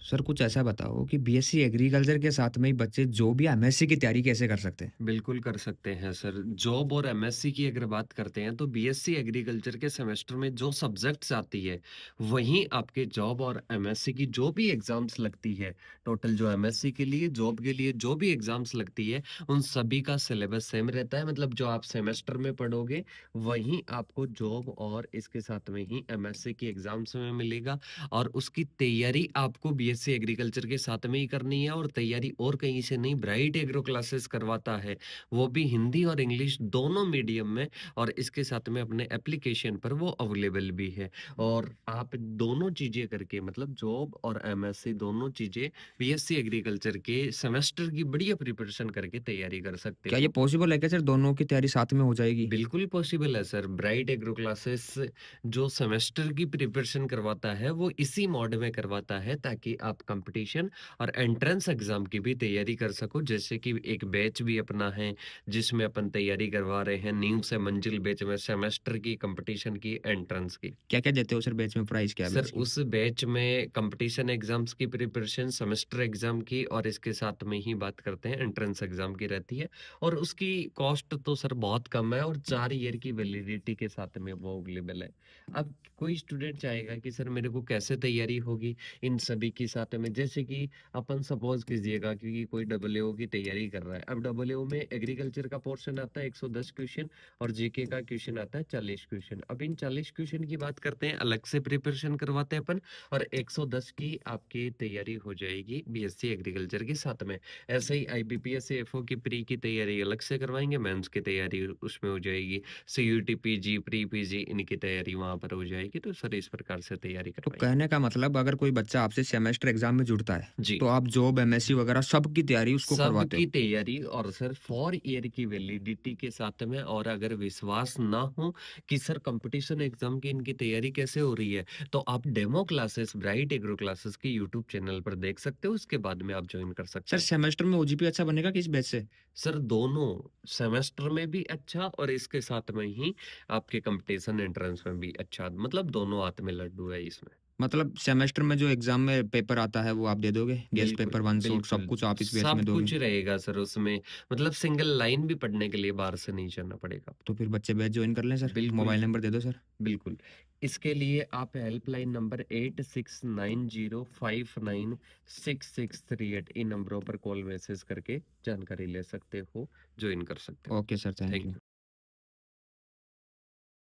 Sir कुछ ऐसा बताओ कि बीएससी एग्रीकल्चर के साथ में ही बच्चे जो भी एमएससी की तैयारी कैसे कर सकते हैं? बिल्कुल कर सकते हैं सर। जॉब और एमएससी की अगर बात करते हैं तो बीएससी एग्रीकल्चर के सेमेस्टर में जो सब्जेक्ट्स आती है, वहीं आपके जॉब और एमएससी की जो भी एग्ज़ाम्स लगती है, टोटल जो एमएससी के लिए, जॉब के लिए जो भी एग्ज़ाम्स लगती है, उन सभी का सिलेबस सेम रहता है। मतलब जो आप सेमेस्टर में पढ़ोगे, वहीं आपको जॉब और इसके साथ में ही एमएससी की एग्ज़ाम्स में मिलेगा और उसकी तैयारी आपको बीएससी एग्रीकल्चर के साथ में ही करनी है और तैयारी और कहीं से नहीं, ब्राइट एग्रो क्लासेस करवाता है। वो भी हिंदी और इंग्लिश दोनों मीडियम में और इसके साथ में अपने एप्लीकेशन पर वो अवेलेबल भी है। और आप दोनों चीज़ें करके मतलब जॉब और एमएससी दोनों चीज़ें बीएससी एग्रीकल्चर के सेमेस्टर की बढ़िया प्रिपरेशन करके तैयारी कर सकते क्या ये हो। पॉसिबल है क्या सर दोनों की तैयारी साथ में हो जाएगी? बिल्कुल पॉसिबल है सर। ब्राइट एग्रो क्लासेस जो सेमेस्टर की प्रिपरेशन करवाता है, वो इसी मोड में करवाता है ताकि आप कंपटीशन और एंट्रेंस एग्ज़ाम की भी तैयारी कर सको। जैसे कि एक बैच भी अपना है, जिसमें अपन तैयारी करवा रहे हैं, नींव से मंजिल बैच में सेमेस्टर की, कंपटीशन की, एंट्रेंस की। क्या-क्या देते हो सर बैच में प्राइस क्या है सर, बैच की? उस बैच में कंपटीशन एग्ज़ाम्स की प्रिपरेशन, सेमेस्टर एग्ज़ाम की और इसके साथ में ही बात करते हैं एंट्रेंस एग्ज़ाम की रहती है और उसकी कॉस्ट तो सर बहुत कम है और 4 ईयर की वैलिडिटी के साथ में वो अवेलेबल है। अब कोई स्टूडेंट चाहेगा कि सर मेरे को कैसे तैयारी होगी इन सभी के साथ में, जैसे कि अपन सपोज़ कीजिएगा कि कोई डबलईओ की तैयारी कर रहा है। अब डबलईओ में एग्रीकल्चर का पोर्शन आता है 110 क्वेश्चन और जीके का क्वेश्चन आता है 40 क्वेश्चन। अब इन 40 क्वेश्चन की बात करते हैं, अलग से प्रिपरेशन करवाते हैं अपन और 110 की आपकी तैयारी हो जाएगी बीएससी एग्रीकल्चर के साथ में। ऐसे ही आईबीपीएस, एफओ की प्री की तैयारी अलग से करवाएँगे, मेंस की तैयारी उसमें हो जाएगी, सीयूटी, पीजी, प्री पीजी इनकी तैयारी वहाँ पर हो जाएगी। तो सर इस प्रकार से तैयारी तो करवाएँगे। कहने का मतलब अगर कोई बच्चा आपसे सेमेस्टर एग्ज़ाम में जुड़ता है, जी। तो आप जॉब, एमएससी वगैरह सब की तैयारी उसको करवाते सबकी हो? तैयारी और सर 4 ईयर की वैलिडिटी के साथ में, और अगर विश्वास ना हो कि सर कंपटीशन एग्जाम की इनकी तैयारी कैसे हो रही है, तो आप demo classes bright agro classes के यूट्यूब चैनल पर देख सकते हो, उसके बाद में आप ज्वाइन कर सर सकते हो। सेमेस्टर में ओजीपी अच्छा बनेगा कि इस बैच से? सर दोनों सेमेस्टर में भी अच्छा और इसके साथ में ही आपके कंपटीशन एंट्रेंस में भी अच्छा, मतलब दोनों हाथ में लड्डू है इसमें। मतलब सेमेस्टर में जो एग्ज़ाम में पेपर आता है वो आप दे दोगे? गेस्ट बिल्कुल, पेपर, वन शॉट सब बिल्कुल। कुछ आप इस बैच सब में दोगे? कुछ रहेगा सर उसमें, मतलब सिंगल लाइन भी पढ़ने के लिए बाहर से नहीं जाना पड़ेगा तो आपको। फिर बच्चे बैच जॉइन कर लें सर? बिल्कुल, मोबाइल नंबर दे दो सर। बिल्कुल। इसके लिए आप हेल्पलाइन नंबर 8690596638 इन नंबरों पर कॉल मैसेज करके जानकारी ले सकते हो, जॉइन कर सकते हो। Okay sir, thank thank you. You.